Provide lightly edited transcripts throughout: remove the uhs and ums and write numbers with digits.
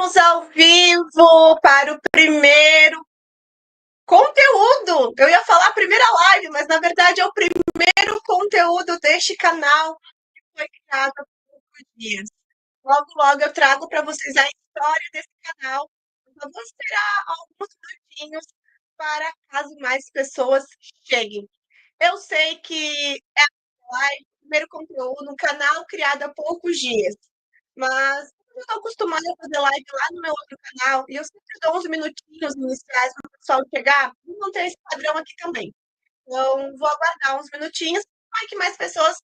Estamos ao vivo para o primeiro conteúdo. Eu ia falar primeira live, mas na verdade é o primeiro conteúdo deste canal que foi criado há poucos dias. Logo, logo eu trago para vocês a história desse canal. Eu só vou esperar alguns minutinhos para caso mais pessoas cheguem. Eu sei que é a live, o primeiro conteúdo, um canal criado há poucos dias. Mas eu estou acostumada a fazer live lá no meu outro canal e eu sempre dou uns minutinhos iniciais para o pessoal chegar. Vou manter esse padrão aqui também. Então, vou aguardar uns minutinhos para que mais pessoas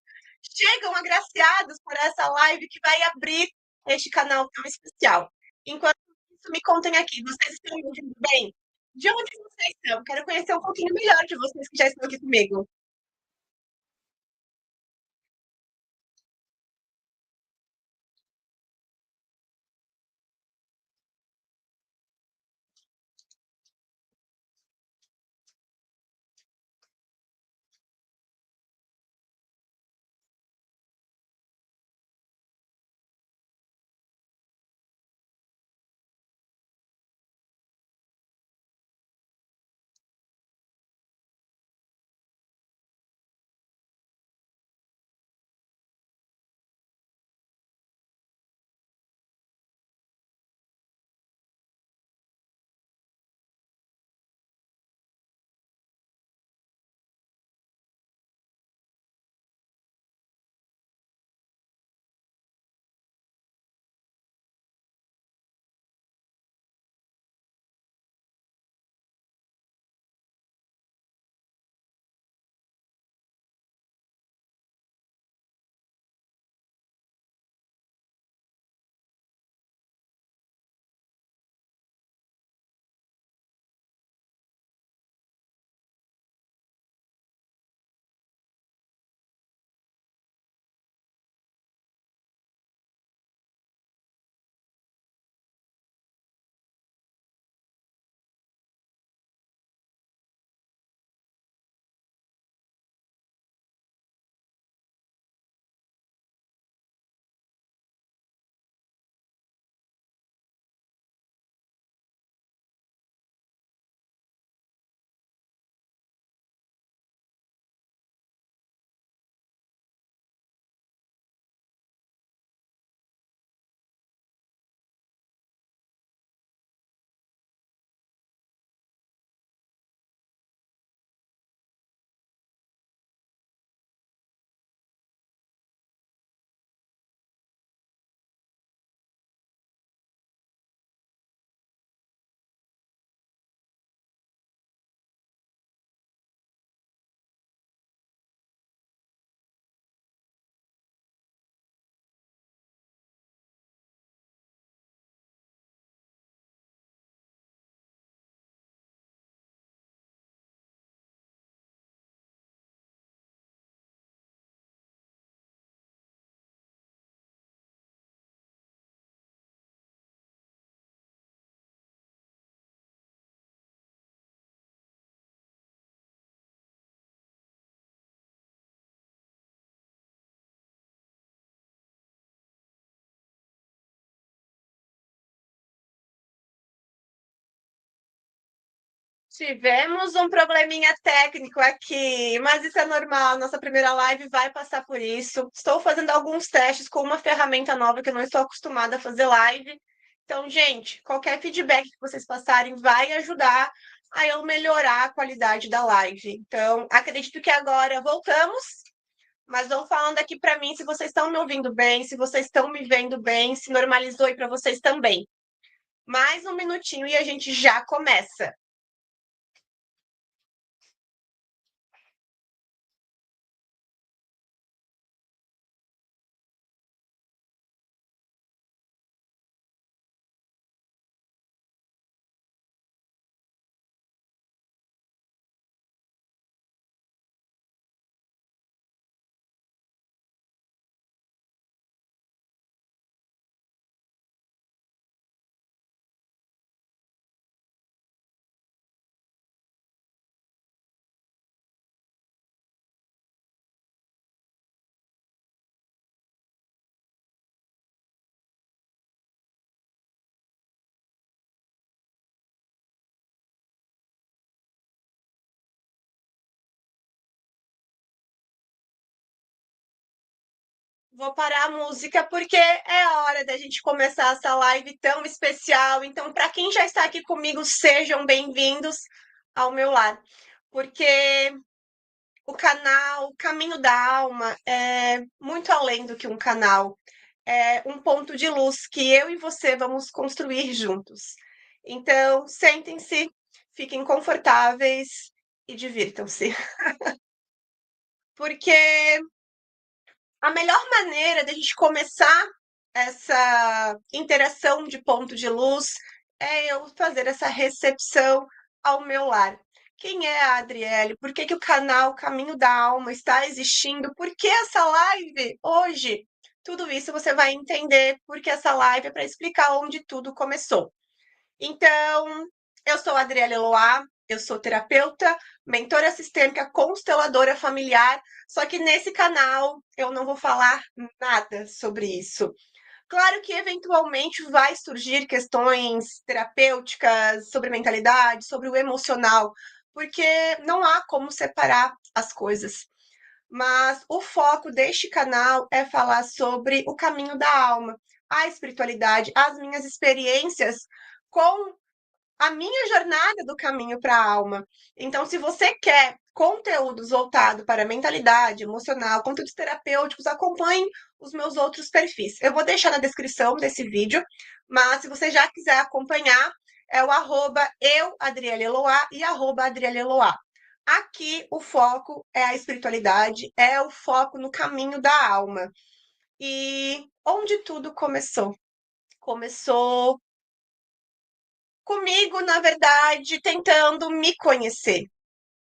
chegam agraciadas por essa live que vai abrir este canal tão especial. Enquanto isso, me contem aqui, vocês estão me ouvindo bem? De onde vocês estão? Quero conhecer um pouquinho melhor de vocês que já estão aqui comigo. Tivemos um probleminha técnico aqui, mas isso é normal. Nossa primeira live vai passar por isso. Estou fazendo alguns testes com uma ferramenta nova que eu não estou acostumada a fazer live. Então, gente, qualquer feedback que vocês passarem vai ajudar a eu melhorar a qualidade da live. Então, acredito que agora voltamos, mas vão falando aqui para mim se vocês estão me ouvindo bem, se vocês estão me vendo bem, se normalizou aí para vocês também. Mais um minutinho e a gente já começa. Vou parar a música porque é a hora da gente começar essa live tão especial. Então, para quem já está aqui comigo, sejam bem-vindos ao meu lar. Porque o canal Caminho da Alma é muito além do que um canal. É um ponto de luz que eu e você vamos construir juntos. Então, sentem-se, fiquem confortáveis e divirtam-se. Porque a melhor maneira da gente começar essa interação de ponto de luz é eu fazer essa recepção ao meu lar. Quem é a Adriele? Por que que o canal Caminho da Alma está existindo? Por que essa live hoje? Tudo isso você vai entender porque essa live é para explicar onde tudo começou. Então, eu sou a Adriele Eloá, eu sou terapeuta, mentora sistêmica, consteladora familiar, só que nesse canal eu não vou falar nada sobre isso. Claro que eventualmente vai surgir questões terapêuticas sobre mentalidade, sobre o emocional, porque não há como separar as coisas. Mas o foco deste canal é falar sobre o caminho da alma, a espiritualidade, as minhas experiências com a minha jornada do caminho para a alma. Então, se você quer conteúdos voltados para mentalidade, emocional, conteúdos terapêuticos, acompanhe os meus outros perfis. Eu vou deixar na descrição desse vídeo, mas se você já quiser acompanhar, é o @eu, Adriele Eloá, e @Adriele Eloá. Aqui o foco é a espiritualidade, é o foco no caminho da alma. E onde tudo começou? Começou comigo, na verdade, tentando me conhecer,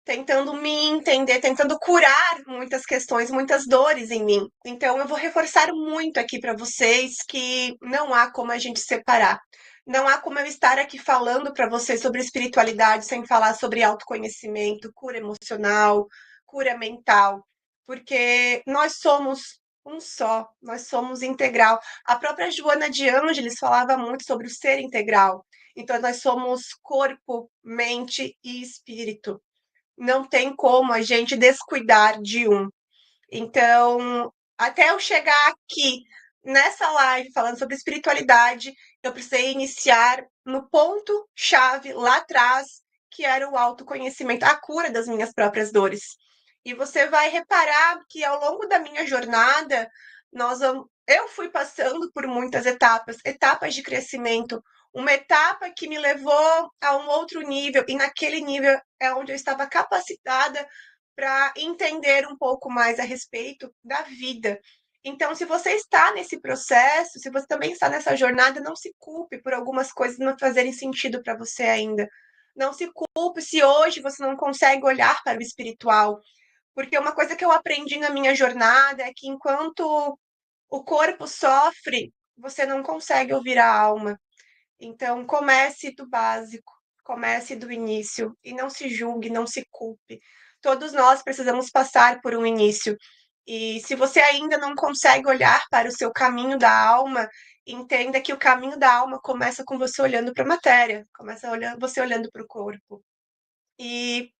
tentando me entender, tentando curar muitas questões, muitas dores em mim. Então, eu vou reforçar muito aqui para vocês que não há como a gente separar. Não há como eu estar aqui falando para vocês sobre espiritualidade sem falar sobre autoconhecimento, cura emocional, cura mental, porque nós somos um só, nós somos integral. A própria Joana de Ângeles falava muito sobre o ser integral. Então, nós somos corpo, mente e espírito. Não tem como a gente descuidar de um. Então, até eu chegar aqui nessa live falando sobre espiritualidade, eu precisei iniciar no ponto chave lá atrás, que era o autoconhecimento, a cura das minhas próprias dores. E você vai reparar que ao longo da minha jornada, eu fui passando por muitas etapas, etapas de crescimento, uma etapa que me levou a um outro nível, e naquele nível é onde eu estava capacitada para entender um pouco mais a respeito da vida. Então, se você está nesse processo, se você também está nessa jornada, não se culpe por algumas coisas não fazerem sentido para você ainda. Não se culpe se hoje você não consegue olhar para o espiritual, porque uma coisa que eu aprendi na minha jornada é que enquanto o corpo sofre, você não consegue ouvir a alma. Então, comece do básico, comece do início e não se julgue, não se culpe. Todos nós precisamos passar por um início. E se você ainda não consegue olhar para o seu caminho da alma, entenda que o caminho da alma começa com você olhando para a matéria, começa olhando, você olhando para o corpo. E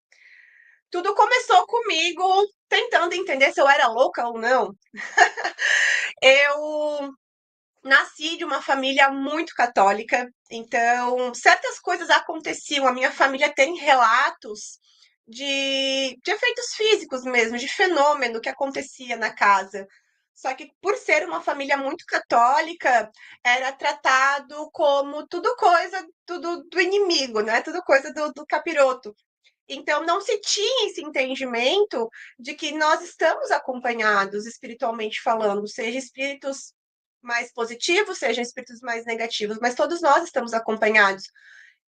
tudo começou comigo tentando entender se eu era louca ou não. Eu nasci de uma família muito católica, então certas coisas aconteciam. A minha família tem relatos de efeitos físicos mesmo, de fenômeno que acontecia na casa. Só que por ser uma família muito católica, era tratado como tudo coisa do inimigo, né? Tudo coisa do capiroto. Então, não se tinha esse entendimento de que nós estamos acompanhados espiritualmente falando, seja espíritos mais positivos, sejam espíritos mais negativos, mas todos nós estamos acompanhados.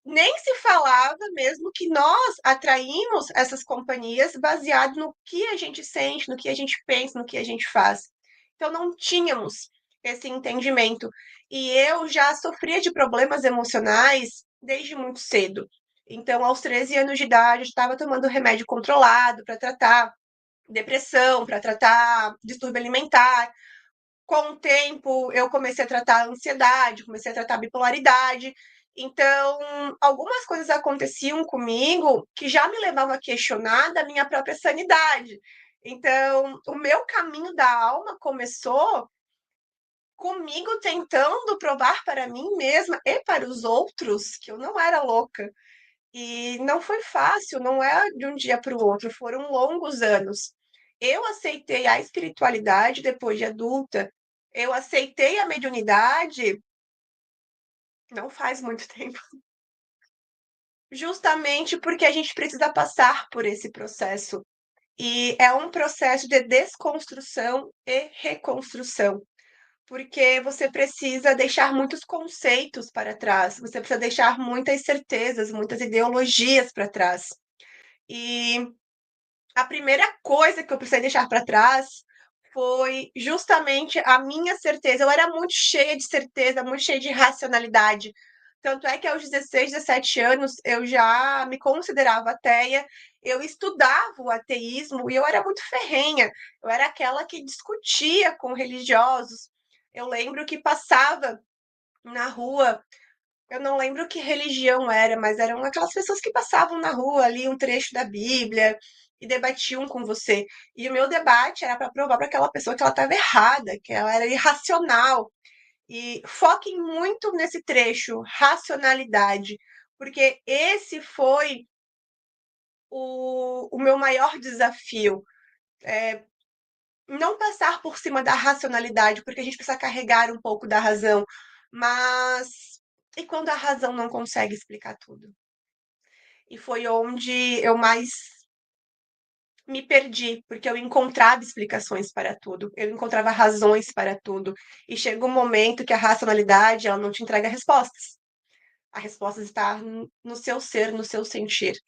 Nem se falava mesmo que nós atraímos essas companhias baseado no que a gente sente, no que a gente pensa, no que a gente faz. Então, não tínhamos esse entendimento. E eu já sofria de problemas emocionais desde muito cedo. Então, aos 13 anos de idade, eu estava tomando remédio controlado para tratar depressão, para tratar distúrbio alimentar. Com o tempo, eu comecei a tratar a ansiedade, comecei a tratar a bipolaridade. Então, algumas coisas aconteciam comigo que já me levavam a questionar da minha própria sanidade. Então, o meu caminho da alma começou comigo tentando provar para mim mesma e para os outros que eu não era louca. E não foi fácil, não é de um dia para o outro, foram longos anos. Eu aceitei a espiritualidade depois de adulta, eu aceitei a mediunidade não faz muito tempo, justamente porque a gente precisa passar por esse processo. E é um processo de desconstrução e reconstrução, porque você precisa deixar muitos conceitos para trás, você precisa deixar muitas certezas, muitas ideologias para trás. E a primeira coisa que eu precisei deixar para trás foi justamente a minha certeza. Eu era muito cheia de certeza, muito cheia de racionalidade. Tanto é que aos 16, 17 anos eu já me considerava ateia, eu estudava o ateísmo e eu era muito ferrenha. Eu era aquela que discutia com religiosos. Eu lembro que passava na rua, eu não lembro que religião era, mas eram aquelas pessoas que passavam na rua ali um trecho da Bíblia e debatiam com você. E o meu debate era para provar para aquela pessoa que ela estava errada, que ela era irracional. E foquem muito nesse trecho, racionalidade, porque esse foi o meu maior desafio. Não passar por cima da racionalidade, porque a gente precisa carregar um pouco da razão, mas e quando a razão não consegue explicar tudo? E foi onde eu mais me perdi, porque eu encontrava explicações para tudo, eu encontrava razões para tudo. E chega um momento que a racionalidade, ela não te entrega respostas. A resposta está no seu ser, no seu sentir.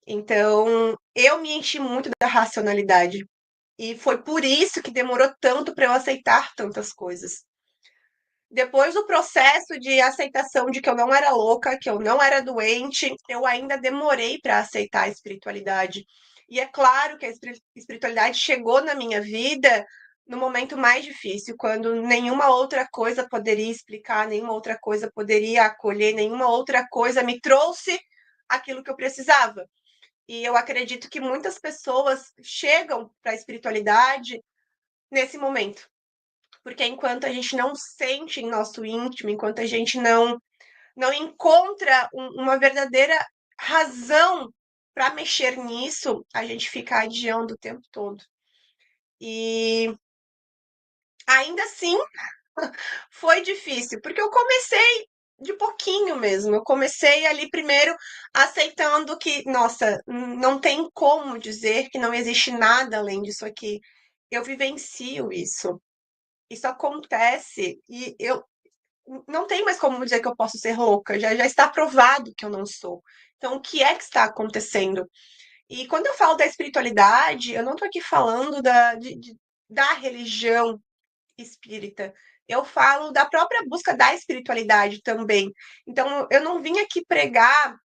Então, eu me enchi muito da racionalidade. E foi por isso que demorou tanto para eu aceitar tantas coisas. Depois do processo de aceitação de que eu não era louca, que eu não era doente, eu ainda demorei para aceitar a espiritualidade. E é claro que a espiritualidade chegou na minha vida no momento mais difícil, quando nenhuma outra coisa poderia explicar, nenhuma outra coisa poderia acolher, nenhuma outra coisa me trouxe aquilo que eu precisava. E eu acredito que muitas pessoas chegam para a espiritualidade nesse momento, porque enquanto a gente não sente em nosso íntimo, enquanto a gente não encontra uma verdadeira razão para mexer nisso, a gente fica adiando o tempo todo. E ainda assim foi difícil, porque eu comecei de pouquinho mesmo. Eu comecei ali primeiro aceitando que, nossa, não tem como dizer que não existe nada além disso aqui. Eu vivencio isso. Isso acontece e eu não tem mais como dizer que eu posso ser louca, já está provado que eu não sou. Então, o que é que está acontecendo? E quando eu falo da espiritualidade, eu não estou aqui falando da religião espírita. Eu falo da própria busca da espiritualidade também. Então, eu não vim aqui pregar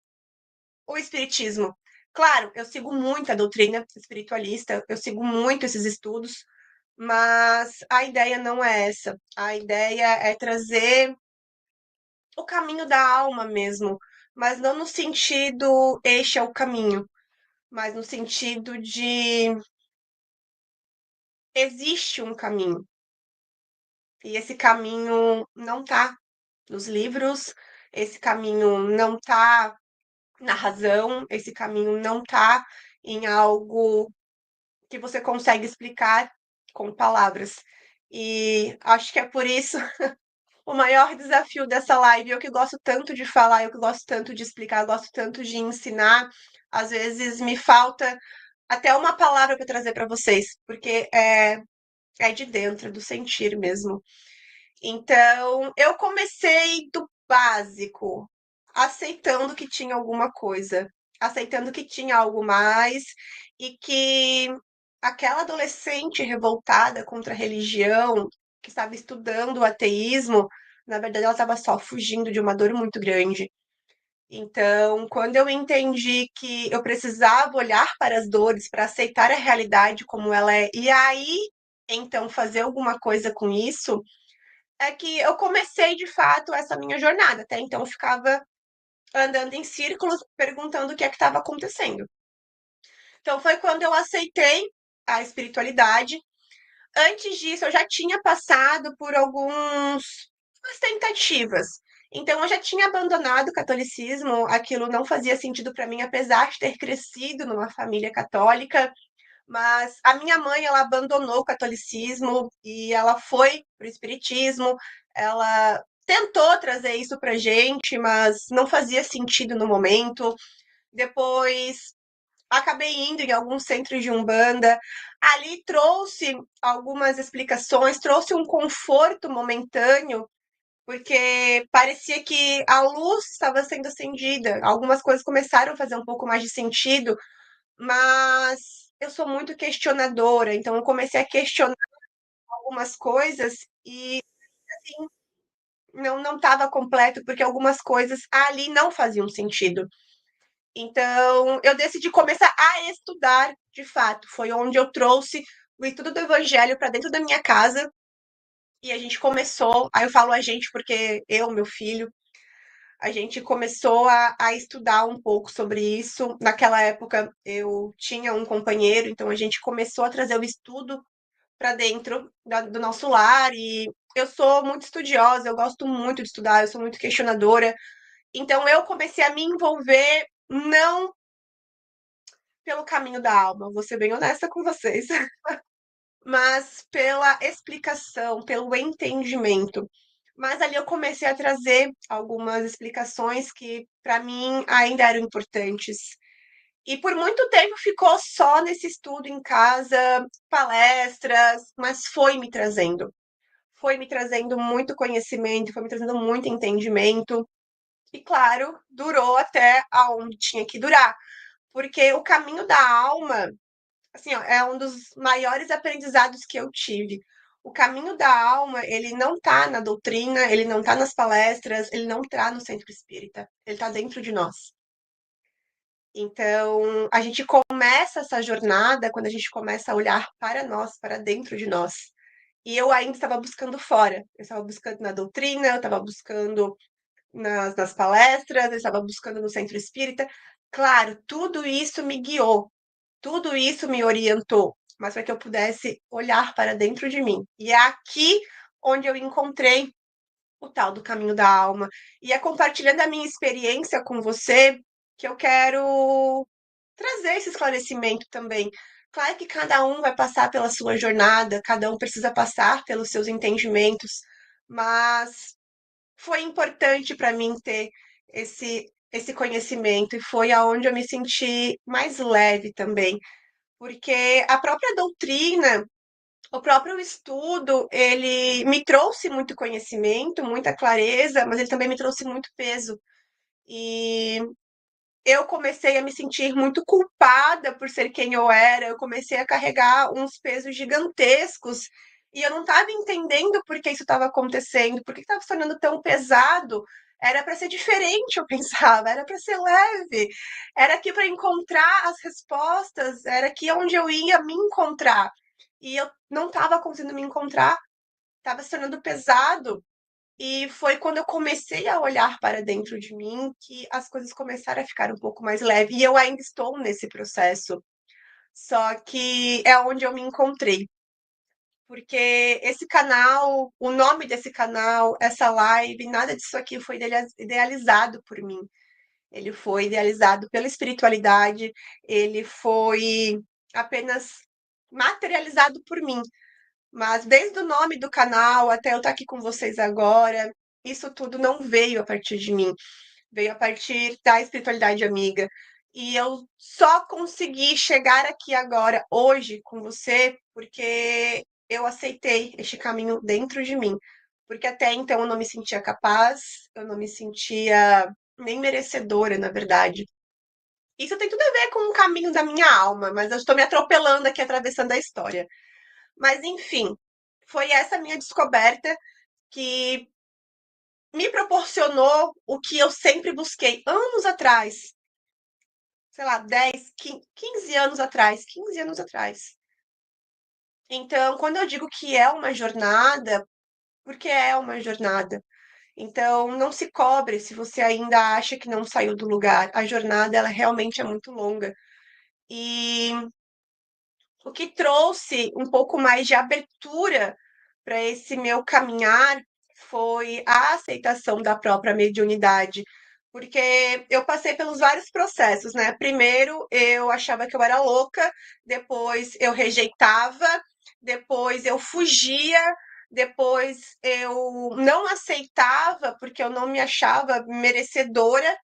o espiritismo. Claro, eu sigo muito a doutrina espiritualista, eu sigo muito esses estudos, mas a ideia não é essa. A ideia é trazer o caminho da alma mesmo, mas não no sentido este é o caminho, mas no sentido de existe um caminho e esse caminho não tá nos livros, esse caminho não tá na razão, esse caminho não tá em algo que você consegue explicar com palavras. E acho que é por isso o maior desafio dessa live, eu que gosto tanto de falar, eu que gosto tanto de explicar, eu gosto tanto de ensinar, às vezes me falta até uma palavra para trazer para vocês, porque é de dentro, é do sentir mesmo. Então, eu comecei do básico, aceitando que tinha alguma coisa, aceitando que tinha algo mais e que aquela adolescente revoltada contra a religião, que estava estudando o ateísmo, na verdade ela estava só fugindo de uma dor muito grande. Então, quando eu entendi que eu precisava olhar para as dores, para aceitar a realidade como ela é, e aí então fazer alguma coisa com isso, é que eu comecei de fato essa minha jornada. Até então eu ficava andando em círculos perguntando o que é que estava acontecendo. Então foi quando eu aceitei. a espiritualidade. Antes disso, eu já tinha passado por algumas tentativas. Então, eu já tinha abandonado o catolicismo, aquilo não fazia sentido para mim, apesar de ter crescido numa família católica. Mas a minha mãe, ela abandonou o catolicismo e ela foi para o espiritismo. Ela tentou trazer isso para gente, mas não fazia sentido no momento. Depois acabei indo em alguns centros de umbanda. Ali trouxe algumas explicações, trouxe um conforto momentâneo, porque parecia que a luz estava sendo acendida. Algumas coisas começaram a fazer um pouco mais de sentido, mas eu sou muito questionadora, então eu comecei a questionar algumas coisas e assim, não estava completo, porque algumas coisas ali não faziam sentido. Então, eu decidi começar a estudar, de fato. Foi onde eu trouxe o estudo do evangelho para dentro da minha casa e a gente começou. Aí eu falo a gente porque eu, meu filho, a gente começou a estudar um pouco sobre isso. Naquela época eu tinha um companheiro, então a gente começou a trazer o estudo para dentro do nosso lar e eu sou muito estudiosa, eu gosto muito de estudar, eu sou muito questionadora. Então eu comecei a me envolver não pelo caminho da alma, vou ser bem honesta com vocês, mas pela explicação, pelo entendimento. Mas ali eu comecei a trazer algumas explicações que para mim ainda eram importantes. E por muito tempo ficou só nesse estudo em casa, palestras, mas foi me trazendo muito conhecimento, foi me trazendo muito entendimento. E claro, durou até aonde tinha que durar, porque o caminho da alma, assim, ó, é um dos maiores aprendizados que eu tive. O caminho da alma, ele não tá na doutrina, ele não tá nas palestras, ele não tá no centro espírita, ele tá dentro de nós. Então, a gente começa essa jornada quando a gente começa a olhar para nós, para dentro de nós. E eu ainda estava buscando fora. Eu estava buscando na doutrina, eu estava buscando nas palestras, eu estava buscando no centro espírita. Claro, tudo isso me guiou, tudo isso me orientou, mas para que eu pudesse olhar para dentro de mim. E é aqui onde eu encontrei o tal do caminho da alma. E é compartilhando a minha experiência com você que eu quero trazer esse esclarecimento também. Claro que cada um vai passar pela sua jornada, cada um precisa passar pelos seus entendimentos, mas foi importante para mim ter esse conhecimento e foi aonde eu me senti mais leve também, porque a própria doutrina, o próprio estudo, ele me trouxe muito conhecimento, muita clareza, mas ele também me trouxe muito peso. E eu comecei a me sentir muito culpada por ser quem eu era, eu comecei a carregar uns pesos gigantescos e eu não estava entendendo por que isso estava acontecendo, por que estava se tornando tão pesado. Era para ser diferente, eu pensava, era para ser leve, era aqui para encontrar as respostas, era aqui onde eu ia me encontrar. E eu não estava conseguindo me encontrar, estava se tornando pesado. E foi quando eu comecei a olhar para dentro de mim que as coisas começaram a ficar um pouco mais leve. E eu ainda estou nesse processo. Só que é onde eu me encontrei. Porque esse canal, o nome desse canal, essa live, nada disso aqui foi idealizado por mim. Ele foi idealizado pela espiritualidade, ele foi apenas materializado por mim. Mas desde o nome do canal até eu estar aqui com vocês agora, isso tudo não veio a partir de mim, veio a partir da espiritualidade amiga. E eu só consegui chegar aqui agora, hoje, com você, porque eu aceitei este caminho dentro de mim. Porque até então eu não me sentia capaz, eu não me sentia nem merecedora, na verdade. Isso tem tudo a ver com o caminho da minha alma, mas eu estou me atropelando aqui, atravessando a história. Mas enfim, foi essa minha descoberta que me proporcionou o que eu sempre busquei anos atrás, sei lá, 10, 15 anos atrás, 15 anos atrás. Então, quando eu digo que é uma jornada, porque é uma jornada. Então, não se cobre se você ainda acha que não saiu do lugar. A jornada, ela realmente é muito longa. E O que trouxe um pouco mais de abertura para esse meu caminhar foi a aceitação da própria mediunidade, porque eu passei pelos vários processos, né? Primeiro eu achava que eu era louca, depois eu rejeitava, depois eu fugia, depois eu não aceitava porque eu não me achava merecedora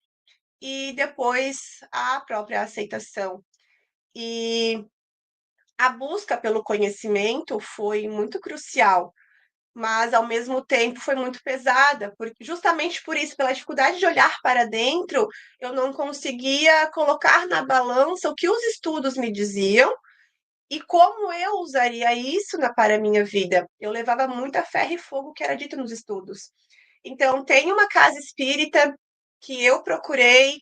e depois a própria aceitação. E a busca pelo conhecimento foi muito crucial, mas ao mesmo tempo foi muito pesada, porque justamente por isso, pela dificuldade de olhar para dentro, eu não conseguia colocar na balança o que os estudos me diziam e como eu usaria isso para a minha vida. Eu levava muita ferro e fogo que era dito nos estudos. Então, tem uma casa espírita que eu procurei,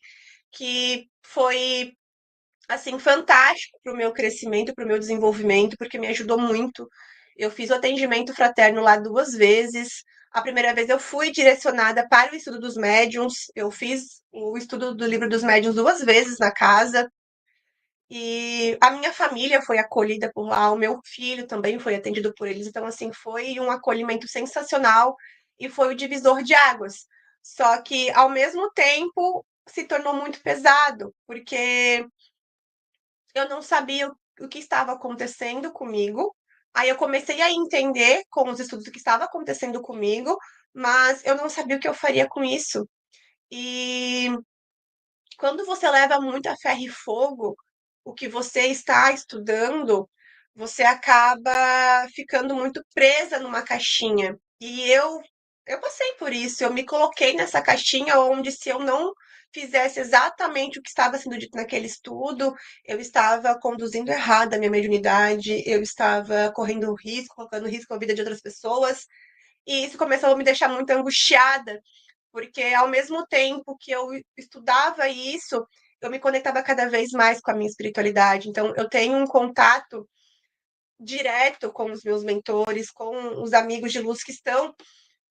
que foi assim, fantástico para o meu crescimento, para o meu desenvolvimento, porque me ajudou muito. Eu fiz o atendimento fraterno lá 2 vezes. A primeira vez eu fui direcionada para o estudo dos médiuns. Eu fiz o estudo do livro dos médiuns 2 vezes na casa. E a minha família foi acolhida por lá, o meu filho também foi atendido por eles. Então, assim, foi um acolhimento sensacional e foi o divisor de águas. Só que, ao mesmo tempo, se tornou muito pesado, porque eu não sabia o que estava acontecendo comigo. Aí eu comecei a entender com os estudos o que estava acontecendo comigo, mas eu não sabia o que eu faria com isso. E quando você leva muito a ferro e fogo o que você está estudando, você acaba ficando muito presa numa caixinha. E eu passei por isso, eu me coloquei nessa caixinha onde se eu não fizesse exatamente o que estava sendo dito naquele estudo, eu estava conduzindo errado a minha mediunidade, eu estava correndo risco, colocando risco a vida de outras pessoas, e isso começou a me deixar muito angustiada, porque ao mesmo tempo que eu estudava isso, eu me conectava cada vez mais com a minha espiritualidade. Então, eu tenho um contato direto com os meus mentores, com os amigos de luz que estão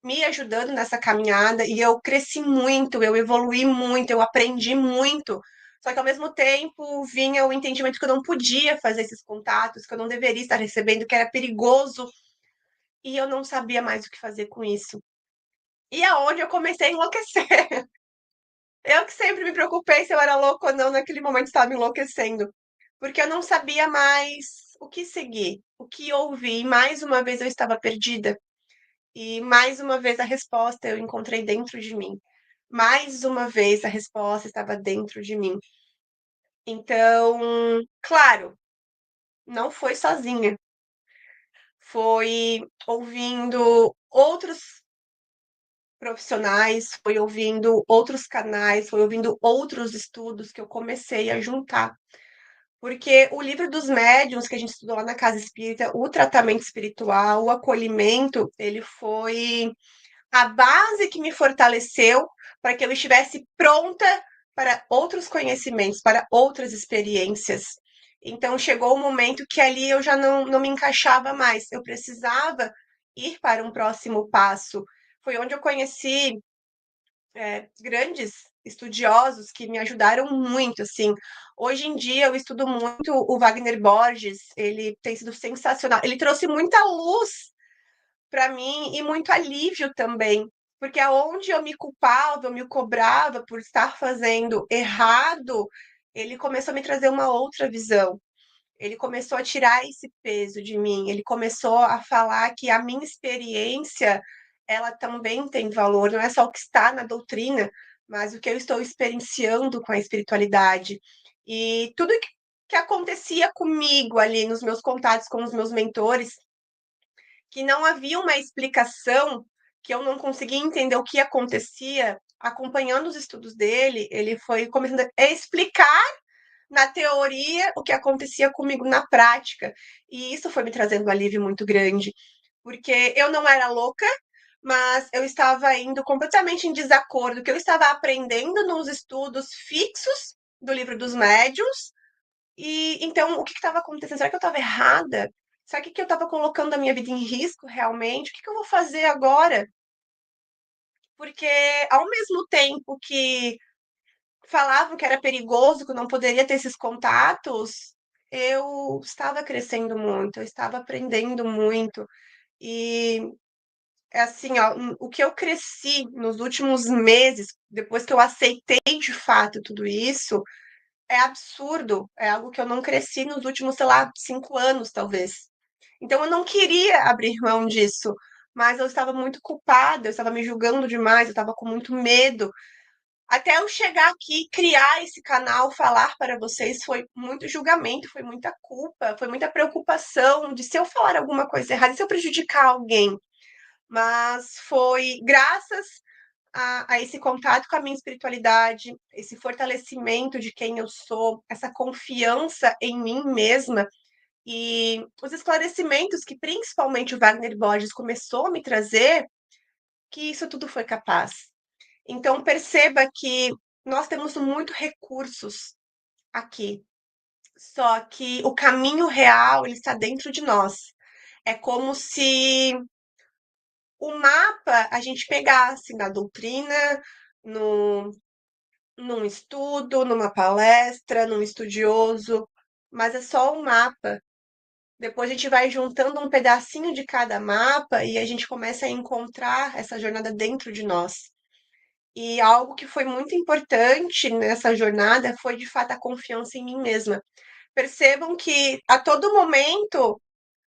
me ajudando nessa caminhada, e eu cresci muito, eu evolui muito, eu aprendi muito. Só que ao mesmo tempo vinha o entendimento que eu não podia fazer esses contatos, que eu não deveria estar recebendo, que era perigoso, e eu não sabia mais o que fazer com isso. E aonde eu comecei a enlouquecer. Eu que sempre me preocupei se eu era louca ou não, naquele momento estava me enlouquecendo, porque eu não sabia mais o que seguir, o que ouvir, e mais uma vez eu estava perdida, e mais uma vez a resposta eu encontrei dentro de mim. Mais uma vez a resposta estava dentro de mim. Então, claro, não foi sozinha, foi ouvindo outros profissionais, foi ouvindo outros canais, foi ouvindo outros estudos que eu comecei a juntar. Porque o livro dos médiuns que a gente estudou lá na casa espírita, o tratamento espiritual, o acolhimento, ele foi a base que me fortaleceu para que eu estivesse pronta para outros conhecimentos, para outras experiências. Então chegou o momento que ali eu já não me encaixava mais, eu precisava ir para um próximo passo. Foi onde eu conheci grandes estudiosos que me ajudaram muito, assim. Hoje em dia eu estudo muito o Wagner Borges, ele tem sido sensacional. Ele trouxe muita luz para mim e muito alívio também, porque aonde eu me culpava, eu me cobrava por estar fazendo errado, ele começou a me trazer uma outra visão. Ele começou a tirar esse peso de mim, ele começou a falar que a minha experiência, ela também tem valor, não é só o que está na doutrina, mas o que eu estou experienciando com a espiritualidade. E tudo que acontecia comigo ali nos meus contatos com os meus mentores, que não havia uma explicação, que eu não conseguia entender o que acontecia, acompanhando os estudos dele, ele foi começando a explicar na teoria o que acontecia comigo na prática. E isso foi me trazendo um alívio muito grande, porque eu não era louca, mas eu estava indo completamente em desacordo, que eu estava aprendendo nos estudos fixos do livro dos médiuns. E então, o que estava acontecendo? Será que eu estava errada? Será que eu estava colocando a minha vida em risco realmente? O que eu vou fazer agora? Porque ao mesmo tempo que falavam que era perigoso, que eu não poderia ter esses contatos, eu estava crescendo muito, eu estava aprendendo muito e é assim, ó, o que eu cresci nos últimos meses, depois que eu aceitei de fato tudo isso, é absurdo. É algo que eu não cresci nos últimos, sei lá, 5 anos, talvez. Então eu não queria abrir mão disso, mas eu estava muito culpada, eu estava me julgando demais, eu estava com muito medo. Até eu chegar aqui, criar esse canal, falar para vocês, foi muito julgamento, foi muita culpa, foi muita preocupação de se eu falar alguma coisa errada, se eu prejudicar alguém. Mas foi graças a esse contato com a minha espiritualidade, esse fortalecimento de quem eu sou, essa confiança em mim mesma e os esclarecimentos que principalmente o Wagner Borges começou a me trazer, que isso tudo foi capaz. Então perceba que nós temos muito recursos aqui, só que o caminho real ele está dentro de nós. É como se o mapa a gente pegasse na doutrina, no, num estudo, numa palestra, num estudioso, mas é só um mapa. Depois a gente vai juntando um pedacinho de cada mapa e a gente começa a encontrar essa jornada dentro de nós. E algo que foi muito importante nessa jornada foi de fato a confiança em mim mesma. Percebam que a todo momento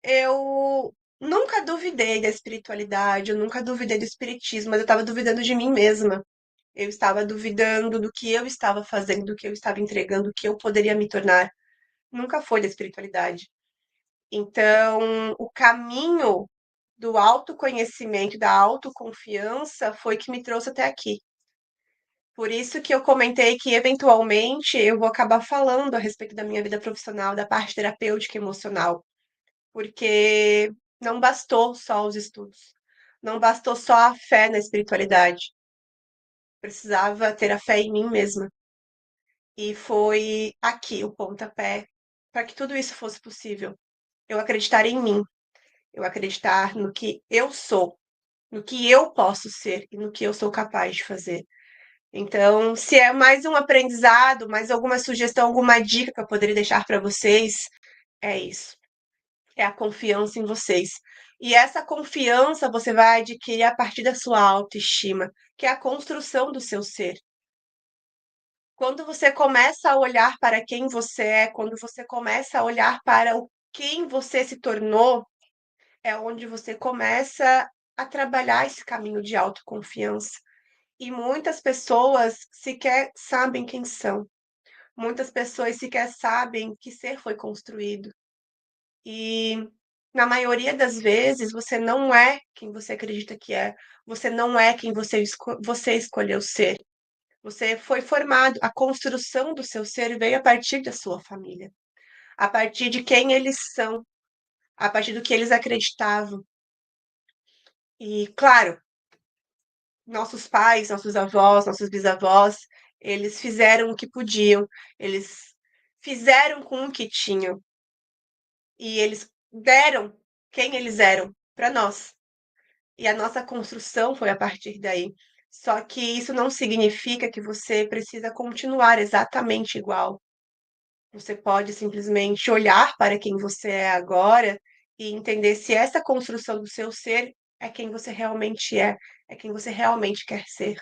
eu nunca duvidei da espiritualidade, eu nunca duvidei do espiritismo, mas eu estava duvidando de mim mesma. Eu estava duvidando do que eu estava fazendo, do que eu estava entregando, do que eu poderia me tornar. Nunca foi da espiritualidade. Então, o caminho do autoconhecimento, da autoconfiança foi que me trouxe até aqui. Por isso que eu comentei que eventualmente eu vou acabar falando a respeito da minha vida profissional, da parte terapêutica emocional, porque não bastou só os estudos, não bastou só a fé na espiritualidade, precisava ter a fé em mim mesma. E foi aqui o pontapé para que tudo isso fosse possível. Eu acreditar em mim, eu acreditar no que eu sou, no que eu posso ser e no que eu sou capaz de fazer. Então, se é mais um aprendizado, mais alguma sugestão, alguma dica que eu poderia deixar para vocês, é isso. É a confiança em vocês. E essa confiança você vai adquirir a partir da sua autoestima, que é a construção do seu ser. Quando você começa a olhar para quem você é, quando você começa a olhar para o quem você se tornou, é onde você começa a trabalhar esse caminho de autoconfiança. E muitas pessoas sequer sabem quem são. Muitas pessoas sequer sabem que ser foi construído. E na maioria das vezes você não é quem você acredita que é. Você não é quem você escolheu ser. Você foi formado. A construção do seu ser veio a partir da sua família, a partir de quem eles são, a partir do que eles acreditavam. E, claro, nossos pais, nossos avós, nossos bisavós, eles fizeram o que podiam, eles fizeram com o que tinham e eles deram quem eles eram para nós. E a nossa construção foi a partir daí. Só que isso não significa que você precisa continuar exatamente igual. Você pode simplesmente olhar para quem você é agora e entender se essa construção do seu ser é quem você realmente é quem você realmente quer ser.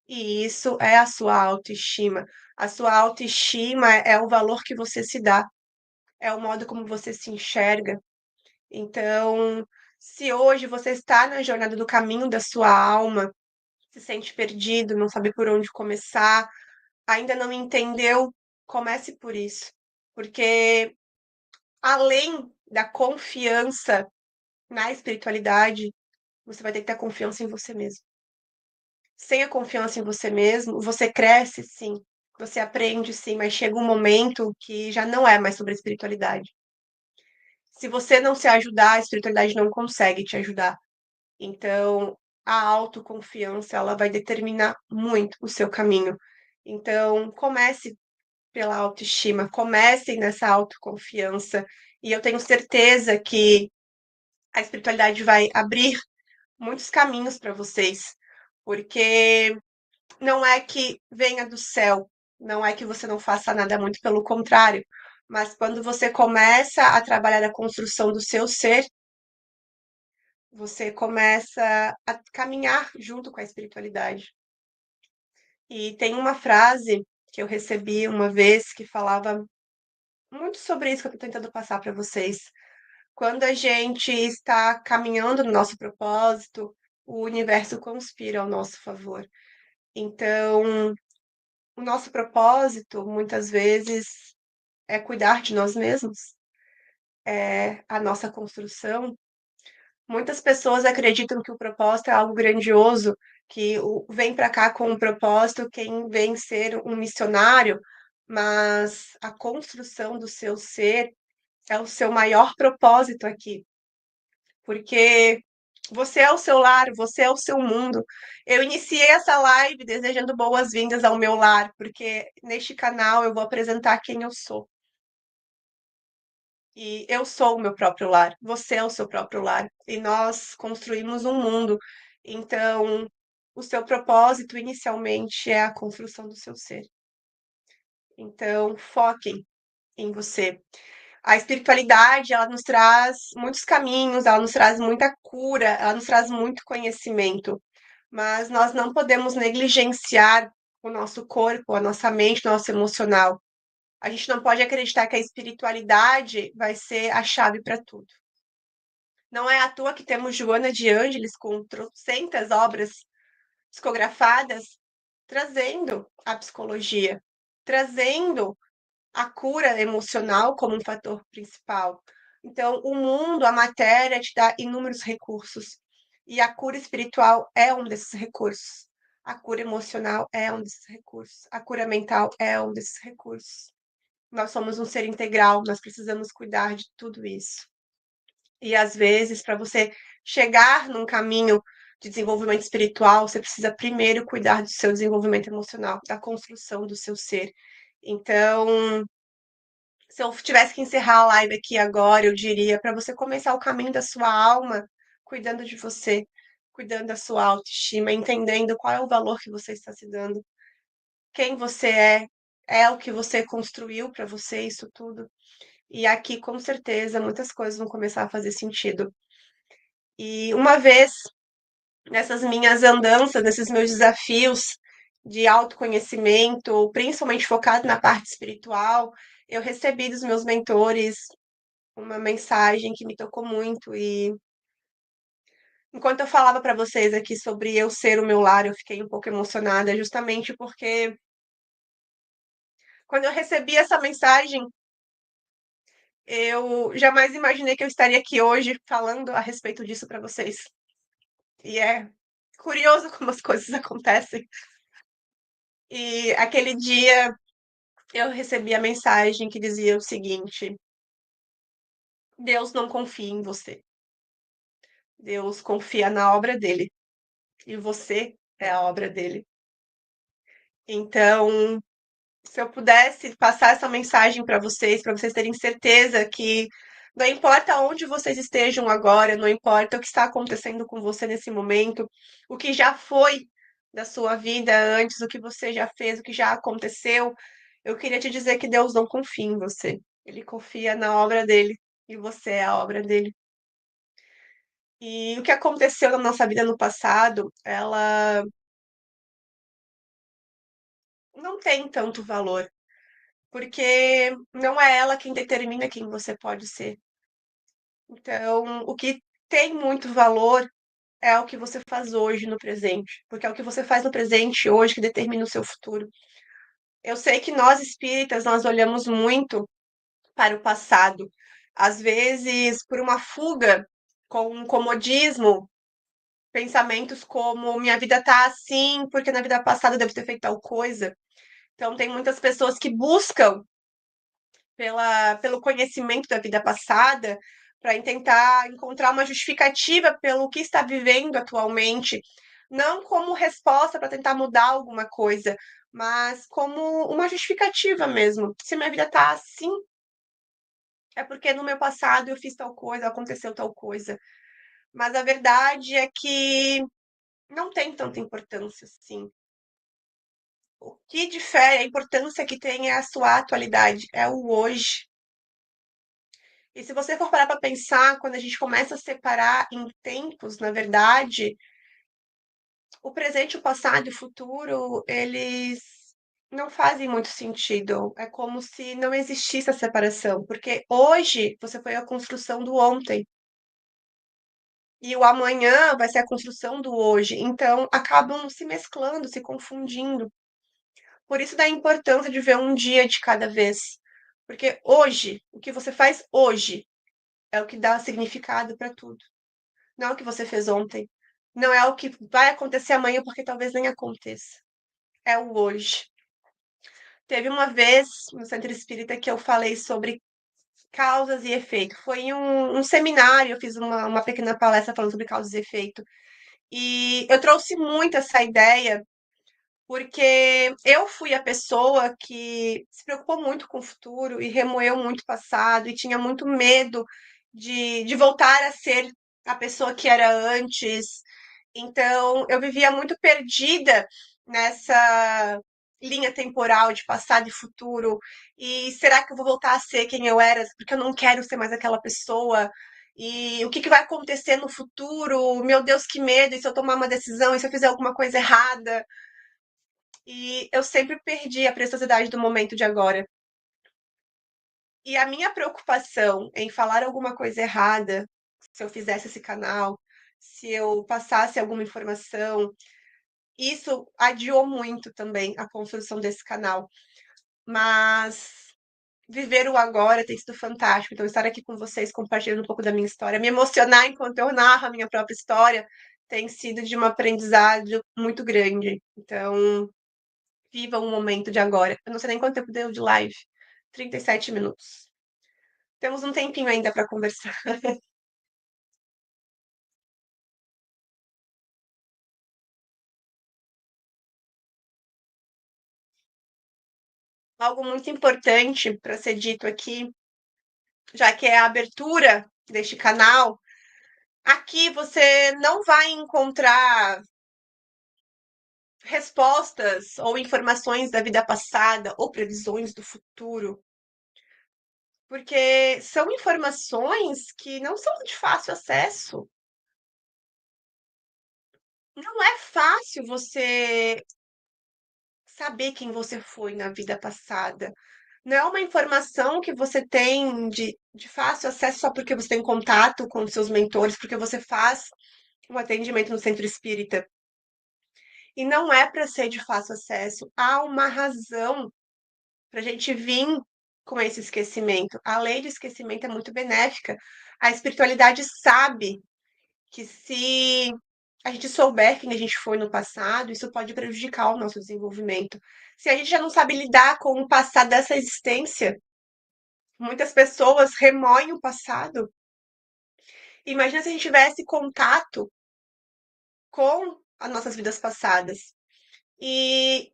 E isso é a sua autoestima. A sua autoestima é o valor que você se dá, é o modo como você se enxerga. Então, se hoje você está na jornada do caminho da sua alma, se sente perdido, não sabe por onde começar, ainda não entendeu, comece por isso. Porque além da confiança na espiritualidade, você vai ter que ter confiança em você mesmo. Sem a confiança em você mesmo, você cresce sim, você aprende sim, mas chega um momento que já não é mais sobre a espiritualidade. Se você não se ajudar, a espiritualidade não consegue te ajudar. Então, a autoconfiança, ela vai determinar muito o seu caminho. Então, comece pela autoestima, comece nessa autoconfiança. E eu tenho certeza que a espiritualidade vai abrir muitos caminhos para vocês, porque não é que venha do céu, não é que você não faça nada, muito pelo contrário. mas quando você começa a trabalhar a construção do seu ser, você começa a caminhar junto com a espiritualidade. E tem uma frase que eu recebi uma vez que falava muito sobre isso que eu estou tentando passar para vocês. Quando a gente está caminhando no nosso propósito, o universo conspira ao nosso favor. Então, o nosso propósito, muitas vezes, é cuidar de nós mesmos, é a nossa construção. Muitas pessoas acreditam que o propósito é algo grandioso, que vem para cá com um propósito quem vem ser um missionário, mas a construção do seu ser é o seu maior propósito aqui, porque você é o seu lar, você é o seu mundo. Eu iniciei essa live desejando boas-vindas ao meu lar, porque neste canal eu vou apresentar quem eu sou. E eu sou o meu próprio lar, você é o seu próprio lar, e nós construímos um mundo. Então, o seu propósito inicialmente é a construção do seu ser. Então, foquem em você. A espiritualidade, ela nos traz muitos caminhos, ela nos traz muita cura, ela nos traz muito conhecimento, mas nós não podemos negligenciar o nosso corpo, a nossa mente, o nosso emocional. A gente não pode acreditar que a espiritualidade vai ser a chave para tudo. Não é à toa que temos Joana de Ângeles com trocentas obras psicografadas trazendo a psicologia, trazendo a cura emocional como um fator principal. Então, o mundo, a matéria, te dá inúmeros recursos. E a cura espiritual é um desses recursos. A cura emocional é um desses recursos. A cura mental é um desses recursos. Nós somos um ser integral, nós precisamos cuidar de tudo isso. E às vezes, para você chegar num caminho de desenvolvimento espiritual, você precisa primeiro cuidar do seu desenvolvimento emocional, da construção do seu ser. Então, se eu tivesse que encerrar a live aqui agora, eu diria para você começar o caminho da sua alma, cuidando de você, cuidando da sua autoestima, entendendo qual é o valor que você está se dando, quem você é o que você construiu para você, isso tudo. E aqui, com certeza, muitas coisas vão começar a fazer sentido. E uma vez, nessas minhas andanças, nesses meus desafios de autoconhecimento, principalmente focado na parte espiritual, eu recebi dos meus mentores uma mensagem que me tocou muito. E enquanto eu falava para vocês aqui sobre eu ser o meu lar, eu fiquei um pouco emocionada, justamente porque quando eu recebi essa mensagem, eu jamais imaginei que eu estaria aqui hoje falando a respeito disso para vocês. E é curioso como as coisas acontecem. E aquele dia eu recebi a mensagem que dizia o seguinte: Deus não confia em você. Deus confia na obra dele. E você é a obra dele. Então, se eu pudesse passar essa mensagem para vocês terem certeza que não importa onde vocês estejam agora, não importa o que está acontecendo com você nesse momento, o que já foi da sua vida antes, o que você já fez, o que já aconteceu, eu queria te dizer que Deus não confia em você. Ele confia na obra dele e você é a obra dele. E o que aconteceu na nossa vida no passado, ela não tem tanto valor, porque não é ela quem determina quem você pode ser. Então, o que tem muito valor é o que você faz hoje no presente, porque é o que você faz no presente hoje que determina o seu futuro. Eu sei que nós espíritas, nós olhamos muito para o passado, às vezes por uma fuga com um comodismo, pensamentos como minha vida tá assim porque na vida passada eu devo ter feito tal coisa. Então, tem muitas pessoas que buscam pelo conhecimento da vida passada, para tentar encontrar uma justificativa pelo que está vivendo atualmente, não como resposta para tentar mudar alguma coisa, mas como uma justificativa mesmo. Se minha vida está assim, é porque no meu passado eu fiz tal coisa, aconteceu tal coisa. Mas a verdade é que não tem tanta importância assim. O que difere, a importância que tem é a sua atualidade, é o hoje. E se você for parar para pensar, quando a gente começa a separar em tempos, na verdade, o presente, o passado e o futuro, eles não fazem muito sentido. É como se não existisse a separação, porque hoje você foi a construção do ontem e o amanhã vai ser a construção do hoje. Então, acabam se mesclando, se confundindo. Por isso da importância de ver um dia de cada vez. Porque hoje, o que você faz hoje é o que dá significado para tudo. Não é o que você fez ontem. Não é o que vai acontecer amanhã, porque talvez nem aconteça. É o hoje. Teve uma vez no Centro Espírita que eu falei sobre causas e efeito. Foi em um seminário, eu fiz uma pequena palestra falando sobre causas e efeito. E eu trouxe muito essa ideia porque eu fui a pessoa que se preocupou muito com o futuro e remoeu muito o passado e tinha muito medo de voltar a ser a pessoa que era antes. Então, eu vivia muito perdida nessa linha temporal de passado e futuro. E será que eu vou voltar a ser quem eu era? Porque eu não quero ser mais aquela pessoa. E o que, que vai acontecer no futuro? Meu Deus, que medo! E se eu tomar uma decisão? E se eu fizer alguma coisa errada? E eu sempre perdi a preciosidade do momento de agora. E a minha preocupação em falar alguma coisa errada, se eu fizesse esse canal, se eu passasse alguma informação, isso adiou muito também a construção desse canal. Mas viver o agora tem sido fantástico. Então, estar aqui com vocês, compartilhando um pouco da minha história, me emocionar enquanto eu narro a minha própria história, tem sido de um aprendizado muito grande. Então, viva o momento de agora. Eu não sei nem quanto tempo deu de live. 37 minutos. Temos um tempinho ainda para conversar. Algo muito importante para ser dito aqui, já que é a abertura deste canal, aqui você não vai encontrar respostas ou informações da vida passada ou previsões do futuro, porque são informações que não são de fácil acesso. Não é fácil você saber quem você foi na vida passada. Não é uma informação que você tem de fácil acesso só porque você tem contato com os seus mentores, porque você faz um atendimento no centro espírita. E não é para ser de fácil acesso. Há uma razão para a gente vir com esse esquecimento. A lei do esquecimento é muito benéfica. A espiritualidade sabe que se a gente souber quem a gente foi no passado, isso pode prejudicar o nosso desenvolvimento. Se a gente já não sabe lidar com o passado dessa existência, muitas pessoas remoem o passado. Imagina se a gente tivesse contato com as nossas vidas passadas. E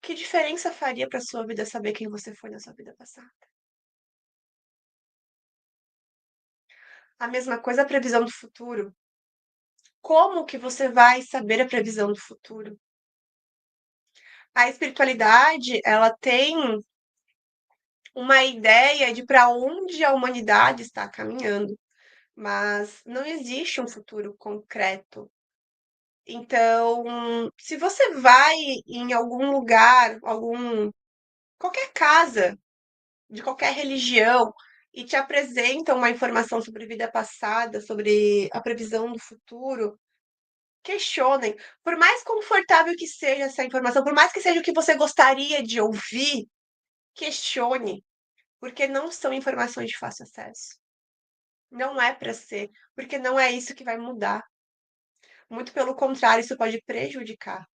que diferença faria para sua vida saber quem você foi na sua vida passada? A mesma coisa a previsão do futuro. Como que você vai saber a previsão do futuro? A espiritualidade, ela tem uma ideia de para onde a humanidade está caminhando, mas não existe um futuro concreto. Então, se você vai em algum lugar, qualquer casa de qualquer religião e te apresentam uma informação sobre vida passada, sobre a previsão do futuro, questionem. Por mais confortável que seja essa informação, por mais que seja o que você gostaria de ouvir, questione, porque não são informações de fácil acesso. Não é para ser, porque não é isso que vai mudar. Muito pelo contrário, isso pode prejudicar.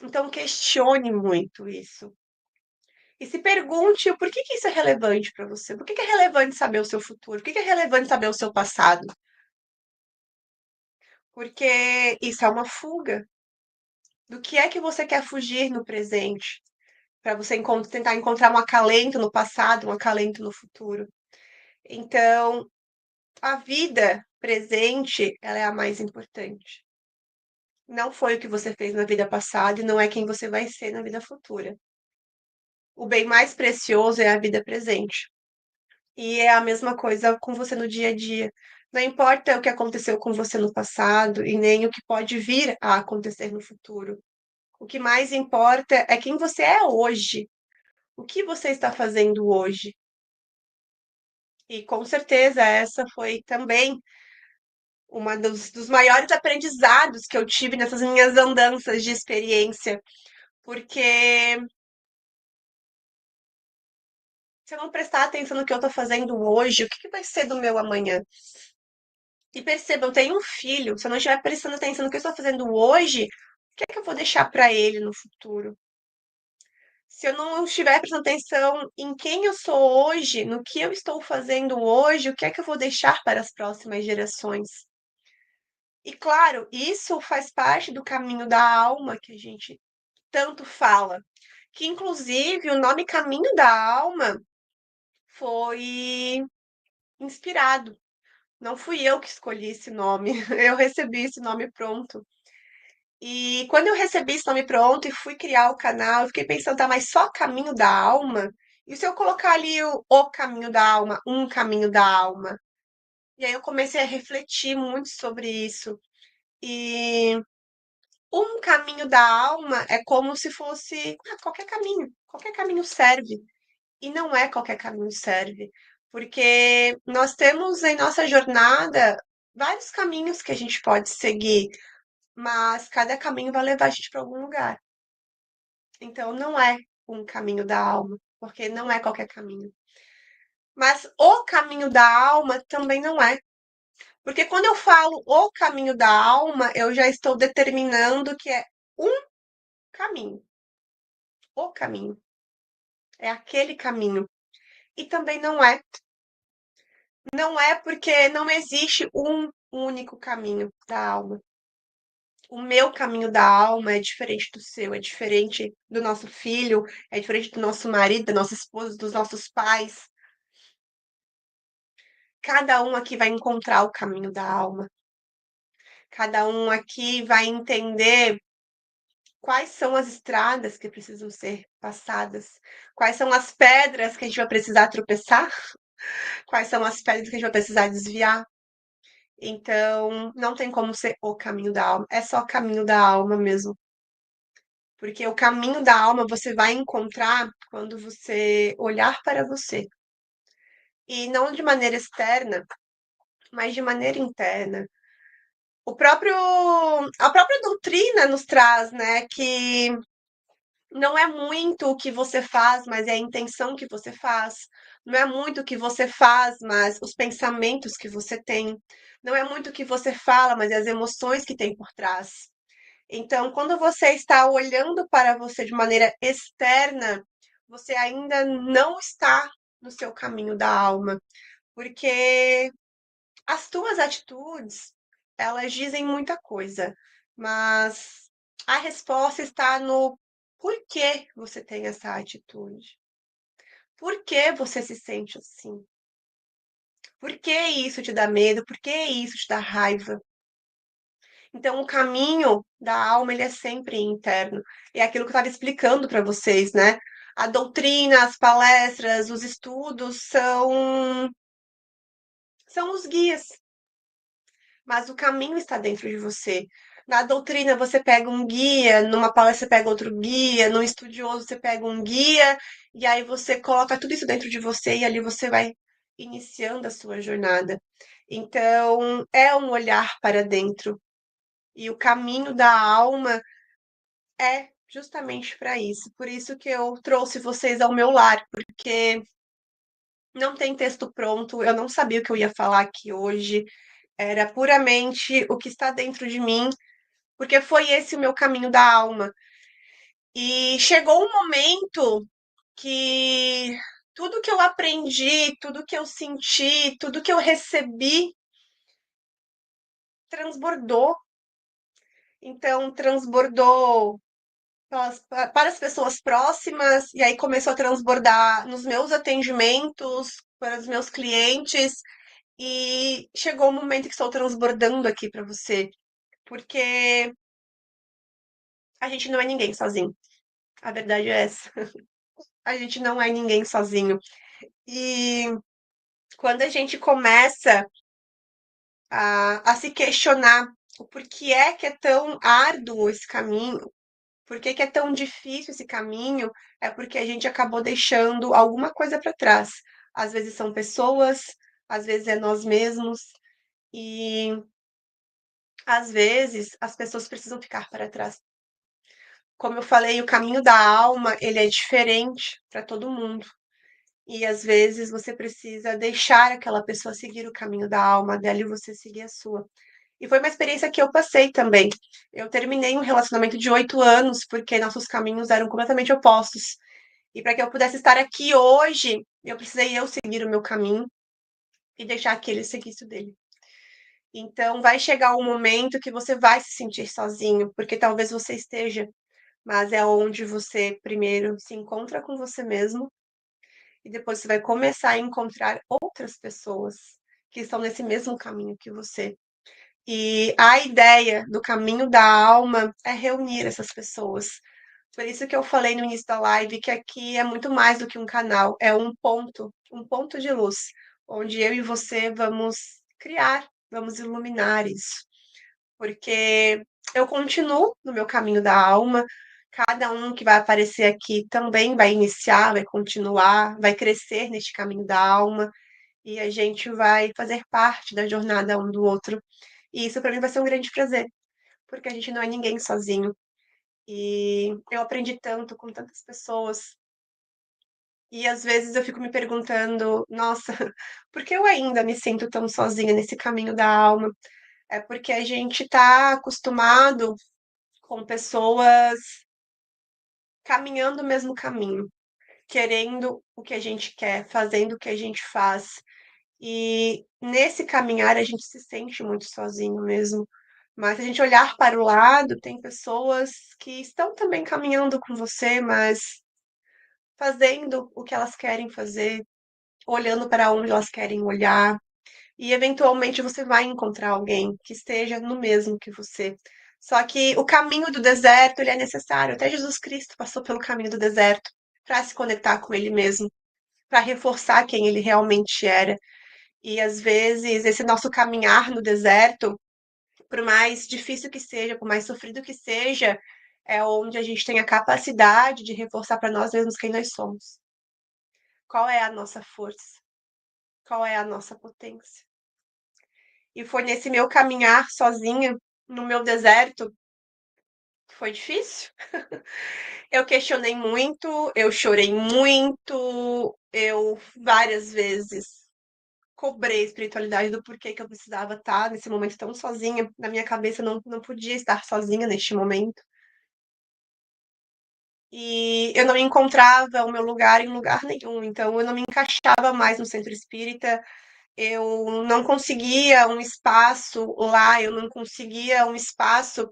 Então, questione muito isso. E se pergunte o porquê que isso é relevante para você. Por que é relevante saber o seu futuro? Por que é relevante saber o seu passado? Porque isso é uma fuga. Do que é que você quer fugir no presente? Para você tentar encontrar um acalento no passado, um acalento no futuro. Então, a vida presente, ela é a mais importante. Não foi o que você fez na vida passada e não é quem você vai ser na vida futura. O bem mais precioso é a vida presente. E é a mesma coisa com você no dia a dia. Não importa o que aconteceu com você no passado e nem o que pode vir a acontecer no futuro. O que mais importa é quem você é hoje. O que você está fazendo hoje? E com certeza essa foi também uma dos maiores aprendizados que eu tive nessas minhas andanças de experiência, porque se eu não prestar atenção no que eu estou fazendo hoje, o que vai ser do meu amanhã? E perceba, eu tenho um filho. Se eu não estiver prestando atenção no que eu estou fazendo hoje, o que é que eu vou deixar para ele no futuro? Se eu não estiver prestando atenção em quem eu sou hoje, no que eu estou fazendo hoje, o que é que eu vou deixar para as próximas gerações? E claro, isso faz parte do caminho da alma que a gente tanto fala, que inclusive o nome Caminho da Alma foi inspirado. Não fui eu que escolhi esse nome, eu recebi esse nome pronto. E quando eu recebi esse nome pronto e fui criar o canal, eu fiquei pensando, tá, mas só Caminho da Alma? E se eu colocar ali o Caminho da Alma, um Caminho da Alma? E aí eu comecei a refletir muito sobre isso. E um caminho da alma é como se fosse qualquer caminho serve. E não é qualquer caminho serve, porque nós temos em nossa jornada vários caminhos que a gente pode seguir, mas cada caminho vai levar a gente para algum lugar. Então não é um caminho da alma, porque não é qualquer caminho. Mas o caminho da alma também não é. Porque quando eu falo o caminho da alma, eu já estou determinando que é um caminho. O caminho. É aquele caminho. E também não é. Não é porque não existe um único caminho da alma. O meu caminho da alma é diferente do seu, é diferente do nosso filho, é diferente do nosso marido, da nossa esposa, dos nossos pais. Cada um aqui vai encontrar o caminho da alma. Cada um aqui vai entender quais são as estradas que precisam ser passadas, quais são as pedras que a gente vai precisar tropeçar, quais são as pedras que a gente vai precisar desviar. Então, não tem como ser o caminho da alma, é só caminho da alma mesmo. Porque o caminho da alma você vai encontrar quando você olhar para você. E não de maneira externa, mas de maneira interna. A própria doutrina nos traz, né, que não é muito o que você faz, mas é a intenção que você faz. Não é muito o que você faz, mas os pensamentos que você tem. Não é muito o que você fala, mas é as emoções que tem por trás. Então, quando você está olhando para você de maneira externa, você ainda não está no seu caminho da alma, porque as tuas atitudes, elas dizem muita coisa, mas a resposta está no porquê você tem essa atitude. Por que você se sente assim? Por que isso te dá medo? Por que isso te dá raiva? Então, o caminho da alma, ele é sempre interno. É aquilo que eu estava explicando para vocês, né? A doutrina, as palestras, os estudos são os guias, mas o caminho está dentro de você. Na doutrina, você pega um guia, numa palestra, você pega outro guia, num estudioso, você pega um guia, e aí você coloca tudo isso dentro de você e ali você vai iniciando a sua jornada. Então, é um olhar para dentro. E o caminho da alma é justamente para isso. Por isso que eu trouxe vocês ao meu lar, porque não tem texto pronto, eu não sabia o que eu ia falar aqui hoje, era puramente o que está dentro de mim, porque foi esse o meu caminho da alma. E chegou um momento que tudo que eu aprendi, tudo que eu senti, tudo que eu recebi transbordou. Então, transbordou para as pessoas próximas, e aí começou a transbordar nos meus atendimentos, para os meus clientes, e chegou o momento que estou transbordando aqui para você, porque a gente não é ninguém sozinho. A verdade é essa. A gente não é ninguém sozinho. E quando a gente começa a se questionar o porquê é que é tão árduo esse caminho, por que que é tão difícil esse caminho, é porque a gente acabou deixando alguma coisa para trás. Às vezes são pessoas, às vezes é nós mesmos, e às vezes as pessoas precisam ficar para trás. Como eu falei, o caminho da alma, ele é diferente para todo mundo. E às vezes você precisa deixar aquela pessoa seguir o caminho da alma dela e você seguir a sua. E foi uma experiência que eu passei também. Eu terminei um relacionamento de 8 anos porque nossos caminhos eram completamente opostos. E para que eu pudesse estar aqui hoje, eu precisei eu seguir o meu caminho e deixar que ele seguisse o dele. Então vai chegar um momento que você vai se sentir sozinho, porque talvez você esteja, mas é onde você primeiro se encontra com você mesmo e depois você vai começar a encontrar outras pessoas que estão nesse mesmo caminho que você. E a ideia do caminho da alma é reunir essas pessoas. Por isso que eu falei no início da live que aqui é muito mais do que um canal, é um ponto de luz, onde eu e você vamos criar, vamos iluminar isso. Porque eu continuo no meu caminho da alma, cada um que vai aparecer aqui também vai iniciar, vai continuar, vai crescer neste caminho da alma, e a gente vai fazer parte da jornada um do outro. E isso para mim vai ser um grande prazer, porque a gente não é ninguém sozinho. E eu aprendi tanto com tantas pessoas. E às vezes eu fico me perguntando, nossa, por que eu ainda me sinto tão sozinha nesse caminho da alma? É porque a gente está acostumado com pessoas caminhando o mesmo caminho, querendo o que a gente quer, fazendo o que a gente faz. E nesse caminhar a gente se sente muito sozinho mesmo. Mas se a gente olhar para o lado, tem pessoas que estão também caminhando com você, mas fazendo o que elas querem fazer, olhando para onde elas querem olhar. E eventualmente você vai encontrar alguém que esteja no mesmo que você. Só que o caminho do deserto, ele é necessário. Até Jesus Cristo passou pelo caminho do deserto para se conectar com ele mesmo, para reforçar quem ele realmente era. E às vezes esse nosso caminhar no deserto, por mais difícil que seja, por mais sofrido que seja, é onde a gente tem a capacidade de reforçar para nós mesmos quem nós somos. Qual é a nossa força? Qual é a nossa potência? E foi nesse meu caminhar sozinha, no meu deserto, que foi difícil. Eu questionei muito, eu chorei muito, eu várias vezes cobrei a espiritualidade do porquê que eu precisava estar nesse momento tão sozinha. Na minha cabeça não podia estar sozinha neste momento. E eu não encontrava o meu lugar em lugar nenhum, então eu não me encaixava mais no centro espírita, eu não conseguia um espaço lá, eu não conseguia um espaço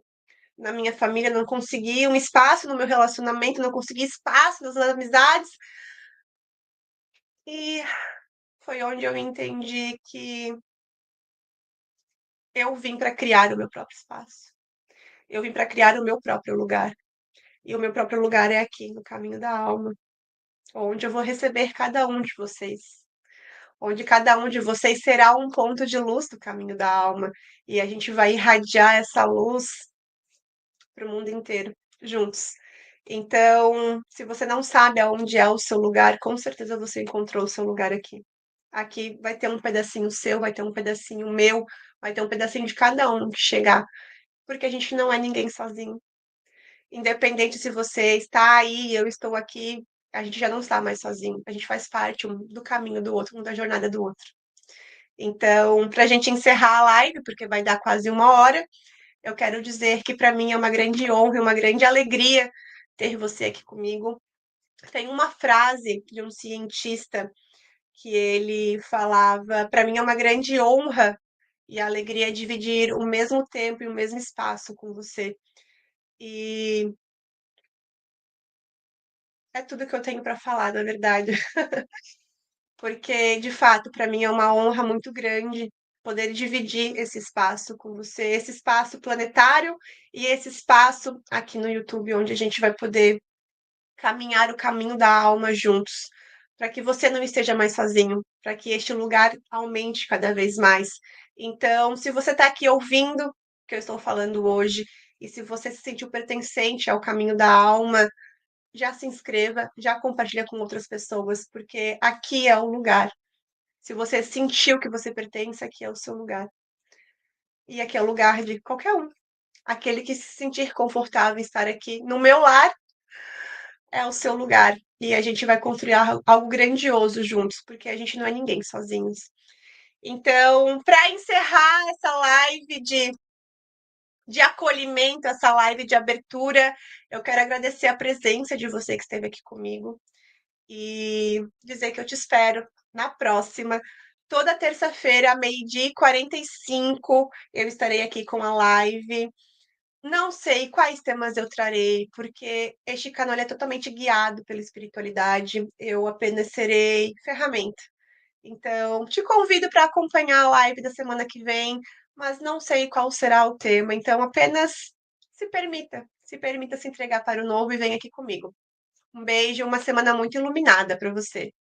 na minha família, não conseguia um espaço no meu relacionamento, não conseguia espaço nas amizades. E foi onde eu entendi que eu vim para criar o meu próprio espaço. Eu vim para criar o meu próprio lugar. E o meu próprio lugar é aqui, no caminho da alma, onde eu vou receber cada um de vocês. Onde cada um de vocês será um ponto de luz do caminho da alma. E a gente vai irradiar essa luz para o mundo inteiro, juntos. Então, se você não sabe aonde é o seu lugar, com certeza você encontrou o seu lugar aqui. Aqui vai ter um pedacinho seu, vai ter um pedacinho meu, vai ter um pedacinho de cada um que chegar, porque a gente não é ninguém sozinho. Independente se você está aí, eu estou aqui, a gente já não está mais sozinho. A gente faz parte um do caminho do outro, um da jornada do outro. Então, para a gente encerrar a live, porque vai dar quase 1 hora, eu quero dizer que para mim é uma grande honra e uma grande alegria ter você aqui comigo. Tem uma frase de um cientista que ele falava: para mim é uma grande honra e alegria dividir o mesmo tempo e o mesmo espaço com você. E é tudo que eu tenho para falar, na verdade, porque de fato para mim é uma honra muito grande poder dividir esse espaço com você, esse espaço planetário e esse espaço aqui no YouTube, onde a gente vai poder caminhar o caminho da alma juntos, para que você não esteja mais sozinho, para que este lugar aumente cada vez mais. Então, se você está aqui ouvindo o que eu estou falando hoje, e se você se sentiu pertencente ao caminho da alma, já se inscreva, já compartilha com outras pessoas, porque aqui é o lugar. Se você sentiu que você pertence, aqui é o seu lugar. E aqui é o lugar de qualquer um. Aquele que se sentir confortável em estar aqui no meu lar é o seu lugar. E a gente vai construir algo grandioso juntos, porque a gente não é ninguém sozinhos. Então, para encerrar essa live de acolhimento, essa live de abertura, eu quero agradecer a presença de você que esteve aqui comigo e dizer que eu te espero na próxima. Toda terça-feira, meio-dia e 45, eu estarei aqui com a live. Não sei quais temas eu trarei, porque este canal é totalmente guiado pela espiritualidade. Eu apenas serei ferramenta. Então, te convido para acompanhar a live da semana que vem, mas não sei qual será o tema. Então, apenas se permita se entregar para o novo e venha aqui comigo. Um beijo, uma semana muito iluminada para você.